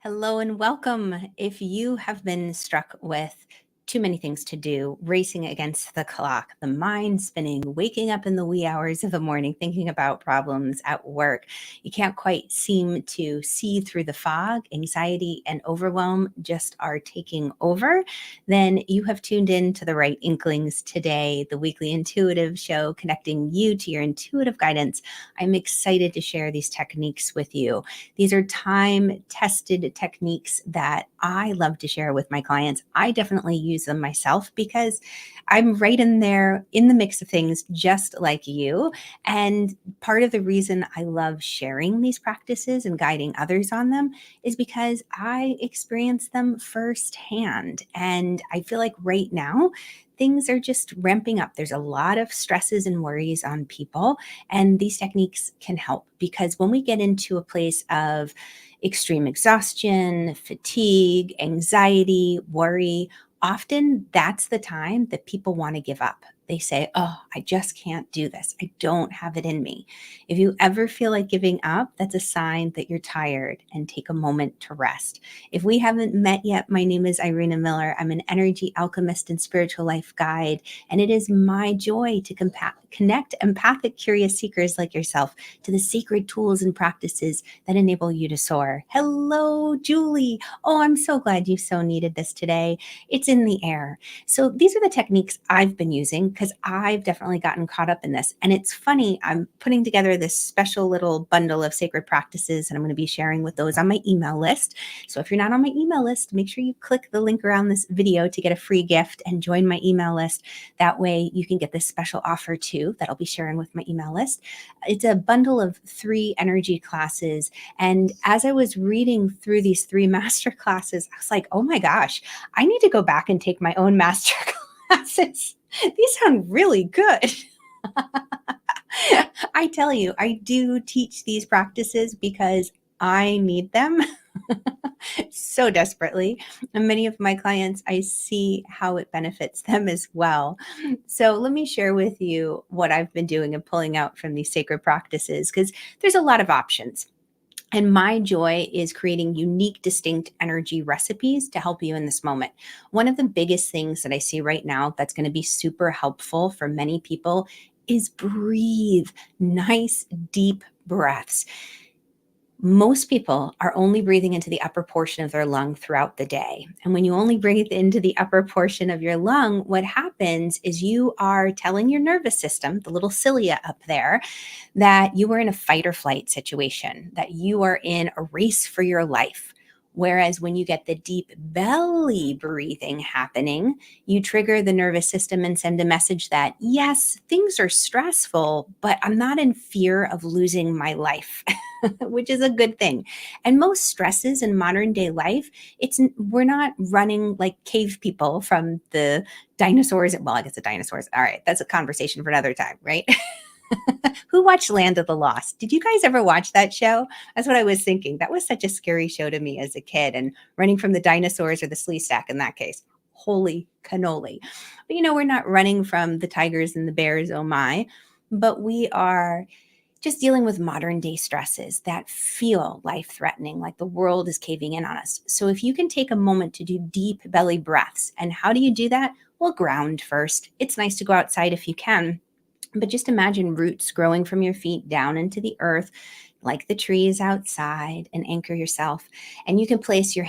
Hello and welcome. If you have been struck with too many things to do, racing against the clock, the mind spinning, waking up in the wee hours of the morning, thinking about problems at work, you can't quite seem to see through the fog, anxiety and overwhelm just are taking over, then you have tuned in to the right inklings today, the weekly intuitive show connecting you to your intuitive guidance. I'm excited to share these techniques with you. These are time-tested techniques that I love to share with my clients. I definitely use them myself because I'm right in there in the mix of things just like you. And part of the reason I love sharing these practices and guiding others on them is because I experience them firsthand. And I feel like right now, things are just ramping up. There's a lot of stresses and worries on people. And these techniques can help because when we get into a place of extreme exhaustion, fatigue, anxiety, worry, often that's the time that people want to give up. They say, "Oh, I just can't do this. I don't have it in me." If you ever feel like giving up, that's a sign that you're tired and take a moment to rest. If we haven't met yet, my name is Irena Miller. I'm an energy alchemist and spiritual life guide, and it is my joy to connect empathic, curious seekers like yourself to the sacred tools and practices that enable you to soar. Hello, Julie. Oh, I'm so glad you so needed this today. It's in the air. So these are the techniques I've been using because I've definitely gotten caught up in this. And it's funny, I'm putting together this special little bundle of sacred practices, and I'm going to be sharing with those on my email list. So if you're not on my email list, make sure you click the link around this video to get a free gift and join my email list. That way you can get this special offer too that I'll be sharing with my email list. It's a bundle of 3 energy classes. And as I was reading through these 3 master classes, I was like, oh my gosh, I need to go back and take my own master classes. These sound really good. I tell you, I do teach these practices because I need them so desperately. And many of my clients, I see how it benefits them as well. So let me share with you what I've been doing and pulling out from these sacred practices, because there's a lot of options. And my joy is creating unique, distinct energy recipes to help you in this moment. One of the biggest things that I see right now that's going to be super helpful for many people is breathe. Nice, deep breaths. Most people are only breathing into the upper portion of their lung throughout the day. And when you only breathe into the upper portion of your lung, what happens is you are telling your nervous system, the little cilia up there, that you are in a fight or flight situation, that you are in a race for your life. Whereas when you get the deep belly breathing happening, you trigger the nervous system and send a message that, yes, things are stressful, but I'm not in fear of losing my life, which is a good thing. And most stresses in modern day life, we're not running like cave people from the dinosaurs. Well, I guess the dinosaurs. All right, that's a conversation for another time, right? Who watched Land of the Lost? Did you guys ever watch that show? That's what I was thinking. That was such a scary show to me as a kid, and running from the dinosaurs or the slee stack in that case. Holy cannoli. But we're not running from the tigers and the bears, oh my, but we are just dealing with modern day stresses that feel life threatening, like the world is caving in on us. So if you can take a moment to do deep belly breaths, and how do you do that? Well, ground first. It's nice to go outside if you can. But just imagine roots growing from your feet down into the earth, like the trees outside, and anchor yourself. And you can place your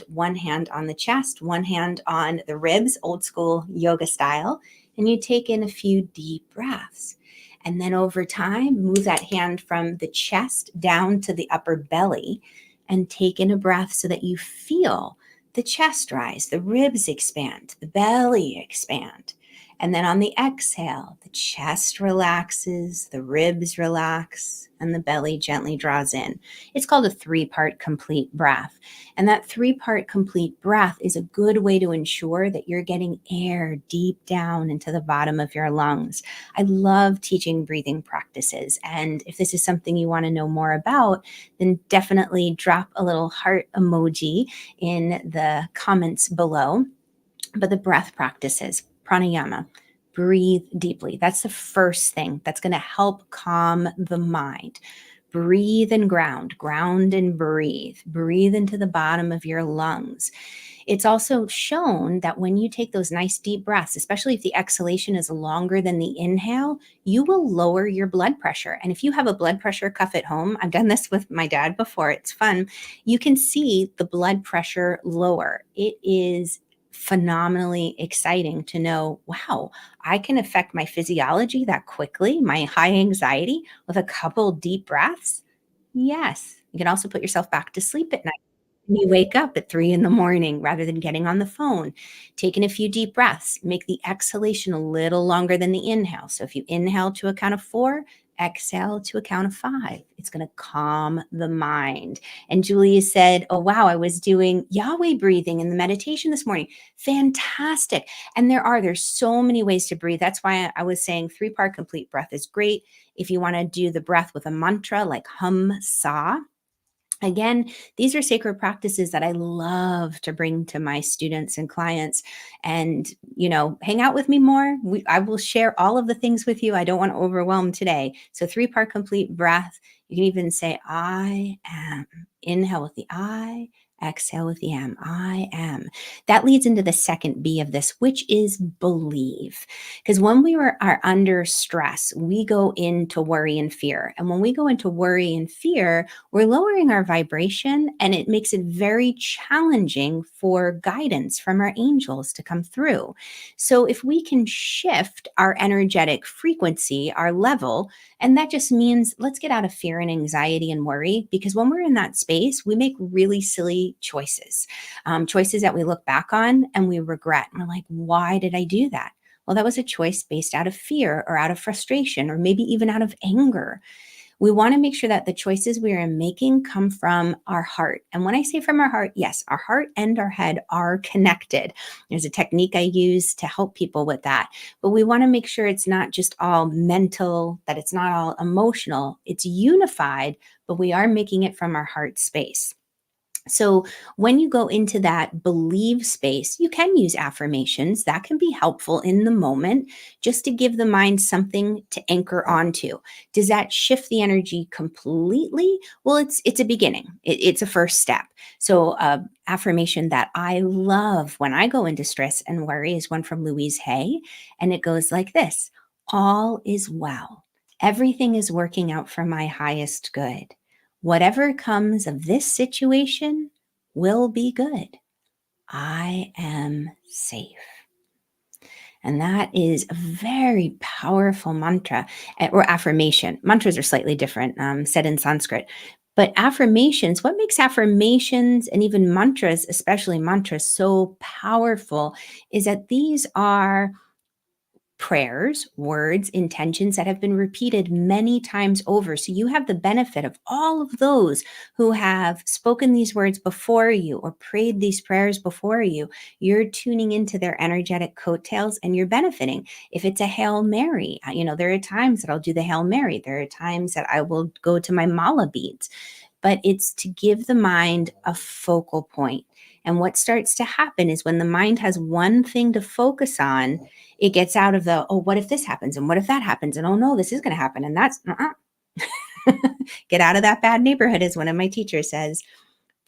one hand on the chest, one hand on the ribs, old school yoga style, and you take in a few deep breaths. And then over time, move that hand from the chest down to the upper belly and take in a breath so that you feel the chest rise, the ribs expand, the belly expand. And then on the exhale, the chest relaxes, the ribs relax, and the belly gently draws in. It's called a 3-part complete breath. And that 3-part complete breath is a good way to ensure that you're getting air deep down into the bottom of your lungs. I love teaching breathing practices. And if this is something you want to know more about, then definitely drop a little heart emoji in the comments below. But the breath practices, pranayama, breathe deeply. That's the first thing that's going to help calm the mind. breathe and ground and breathe into the bottom of your lungs. It's also shown that when you take those nice deep breaths, especially if the exhalation is longer than the inhale, you will lower your blood pressure. And if you have a blood pressure cuff at home, I've done this with my dad before, it's fun. You can see the blood pressure lower. It is phenomenally exciting to know, wow, I can affect my physiology that quickly, my high anxiety with a couple deep breaths. Yes. You can also put yourself back to sleep at night. You wake up at 3 in the morning rather than getting on the phone, taking a few deep breaths, make the exhalation a little longer than the inhale. So if you inhale to a count of 4, exhale to a count of 5. It's going to calm the mind. And Julia said, oh, wow, I was doing Yahweh breathing in the meditation this morning. Fantastic. And there's so many ways to breathe. That's why I was saying 3-part complete breath is great. If you want to do the breath with a mantra like hum, sa, again, these are sacred practices that I love to bring to my students and clients. And, hang out with me more. I will share all of the things with you. I don't want to overwhelm today. So 3-part complete breath. You can even say, I am. Inhale with the I, exhale with the am. I am. That leads into the second B of this, which is believe. Because when we are under stress, we go into worry and fear. And when we go into worry and fear, we're lowering our vibration, and it makes it very challenging for guidance from our angels to come through. So if we can shift our energetic frequency, our level, and that just means let's get out of fear and anxiety and worry, because when we're in that space, we make really silly choices, choices that we look back on and we regret. And we're like, why did I do that? Well, that was a choice based out of fear or out of frustration or maybe even out of anger. We want to make sure that the choices we are making come from our heart. And when I say from our heart, yes, our heart and our head are connected. There's a technique I use to help people with that. But we want to make sure it's not just all mental, that it's not all emotional. It's unified, but we are making it from our heart space. So when you go into that believe space, you can use affirmations. That can be helpful in the moment just to give the mind something to anchor onto. Does that shift the energy completely? Well, it's a beginning. It's a first step. So affirmation that I love when I go into stress and worry is one from Louise Hay, and it goes like this: all is well. Everything is working out for my highest good. Whatever comes of this situation will be good. I am safe. And that is a very powerful mantra or affirmation. Mantras are slightly different, said in Sanskrit. But affirmations, what makes affirmations and even mantras, especially mantras, so powerful is that these are prayers, words, intentions that have been repeated many times over. So you have the benefit of all of those who have spoken these words before you or prayed these prayers before you. You're tuning into their energetic coattails and you're benefiting. If it's a Hail Mary, there are times that I'll do the Hail Mary. There are times that I will go to my mala beads, but it's to give the mind a focal point. And what starts to happen is when the mind has one thing to focus on, it gets out of the, oh, what if this happens? And what if that happens? And oh no, this is going to happen. And that's, get out of that bad neighborhood, as one of my teachers says.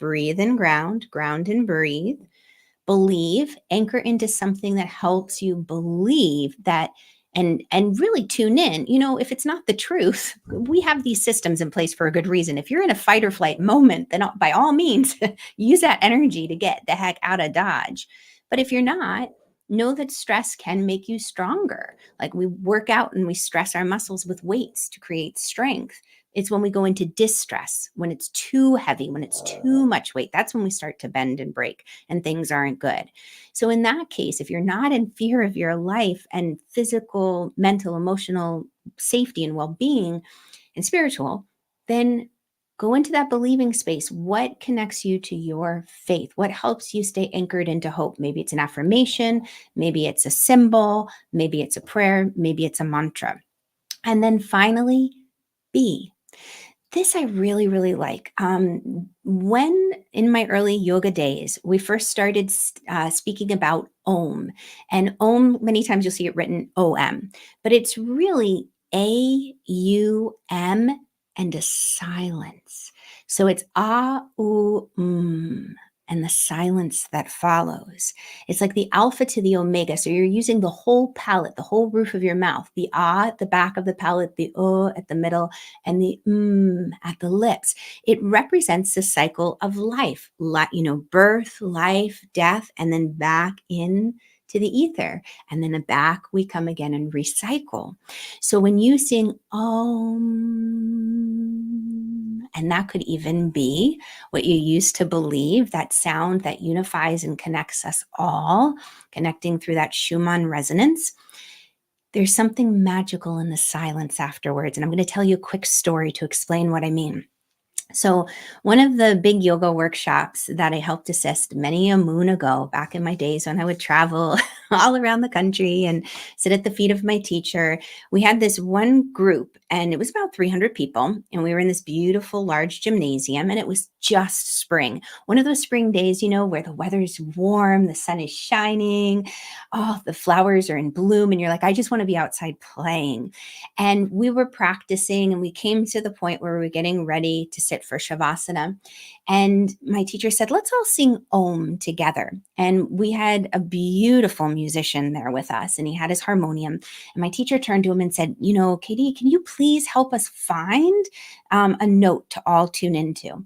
Breathe and ground and breathe. Believe, anchor into something that helps you believe that, and really tune in. If it's not the truth, we have these systems in place for a good reason. If you're in a fight or flight moment, then by all means use that energy to get the heck out of Dodge. But if you're not, know that stress can make you stronger. Like we work out and we stress our muscles with weights to create strength. It's when we go into distress, when it's too heavy, when it's too much weight, that's when we start to bend and break and things aren't good. So in that case, if you're not in fear of your life and physical, mental, emotional safety and well-being and spiritual, then go into that believing space. What connects you to your faith? What helps you stay anchored into hope? Maybe it's an affirmation, maybe it's a symbol, maybe it's a prayer, maybe it's a mantra. And then finally, be. This I really, really like. When in my early yoga days, we first started speaking about Om. And Om, many times you'll see it written OM, but it's really AUM. and a silence. So it's ah, ooh, and the silence that follows. It's like the alpha to the omega. So you're using the whole palate, the whole roof of your mouth, the ah at the back of the palate, the at the middle, and the at the lips. It represents the cycle of life, birth, life, death, and then back in to the ether. And then back we come again and recycle. So when you sing Om, and that could even be what you used to believe, that sound that unifies and connects us all, connecting through that Schumann resonance, there's something magical in the silence afterwards. And I'm going to tell you a quick story to explain what I mean. So, one of the big yoga workshops that I helped assist many a moon ago, back in my days when I would travel all around the country and sit at the feet of my teacher, we had this one group, and it was about 300 people. And we were in this beautiful, large gymnasium, and it was just spring. One of those spring days, where the weather's warm, the sun is shining, oh, the flowers are in bloom, and you're like, I just want to be outside playing. And we were practicing, and we came to the point where we were getting ready to sit for Shavasana. And my teacher said, let's all sing Om together. And we had a beautiful musician there with us, and he had his harmonium. And my teacher turned to him and said, Katie, can you please help us find a note to all tune into?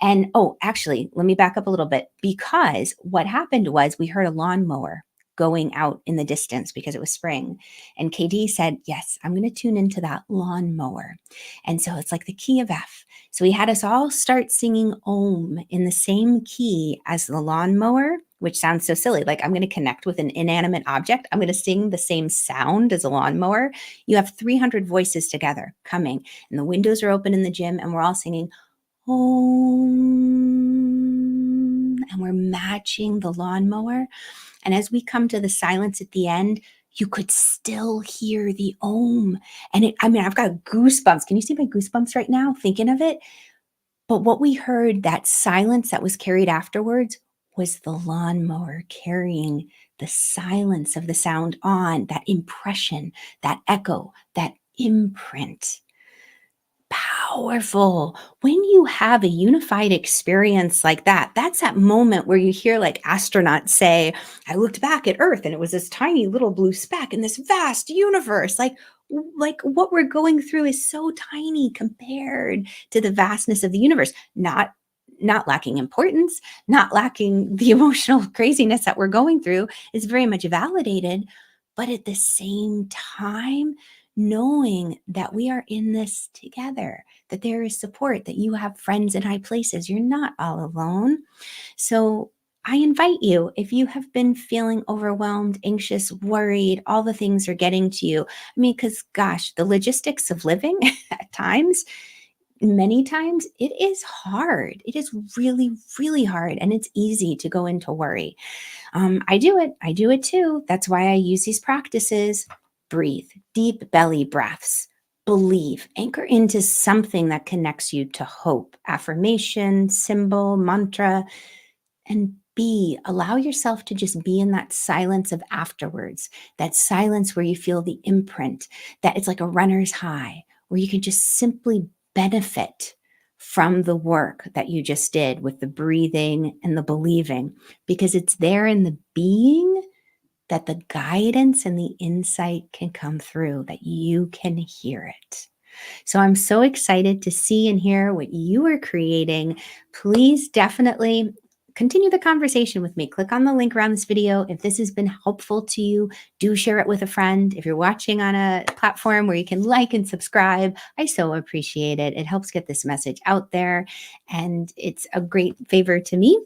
And actually, let me back up a little bit, because what happened was we heard a lawnmower going out in the distance because it was spring. And KD said, yes, I'm going to tune into that lawnmower. And so it's like the key of F. So he had us all start singing Om in the same key as the lawnmower, which sounds so silly. Like, I'm going to connect with an inanimate object. I'm going to sing the same sound as a lawnmower. You have 300 voices together coming, and the windows are open in the gym, and we're all singing Om, and we're matching the lawnmower. And as we come to the silence at the end, you could still hear the Om. And I've got goosebumps. Can you see my goosebumps right now thinking of it? But what we heard, that silence that was carried afterwards, was the lawnmower carrying the silence of the sound on, that impression, that echo, that imprint. Powerful. When you have a unified experience like that, that's that moment where you hear like astronauts say, I looked back at Earth and it was this tiny little blue speck in this vast universe. Like what we're going through is so tiny compared to the vastness of the universe. Not lacking importance, not lacking the emotional craziness that we're going through, is very much validated. But at the same time, knowing that we are in this together, that there is support, that you have friends in high places, you're not all alone. So I invite you, if you have been feeling overwhelmed, anxious, worried, all the things are getting to you. Because gosh, the logistics of living at times, many times, it is hard. It is really, really hard. And it's easy to go into worry. I do it. I do it too. That's why I use these practices. Breathe, deep belly breaths. Believe, anchor into something that connects you to hope, affirmation, symbol, mantra, and allow yourself to just be in that silence of afterwards, that silence where you feel the imprint, that it's like a runner's high, where you can just simply benefit from the work that you just did with the breathing and the believing, because it's there in the being that the guidance and the insight can come through, that you can hear it. So I'm so excited to see and hear what you are creating. Please definitely continue the conversation with me. Click on the link around this video. If this has been helpful to you, do share it with a friend. If you're watching on a platform where you can like and subscribe, I so appreciate it. It helps get this message out there, and it's a great favor to me,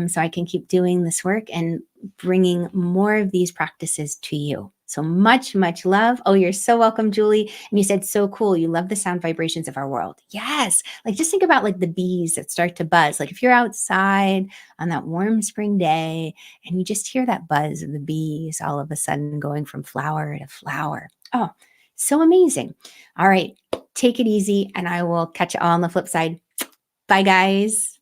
so I can keep doing this work and bringing more of these practices to you. So much, much love. Oh, you're so welcome, Julie. And you said, so cool. You love the sound vibrations of our world. Yes. Like, just think about like the bees that start to buzz. Like, if you're outside on that warm spring day and you just hear that buzz of the bees all of a sudden going from flower to flower. Oh, so amazing. All right. Take it easy, and I will catch you all on the flip side. Bye, guys.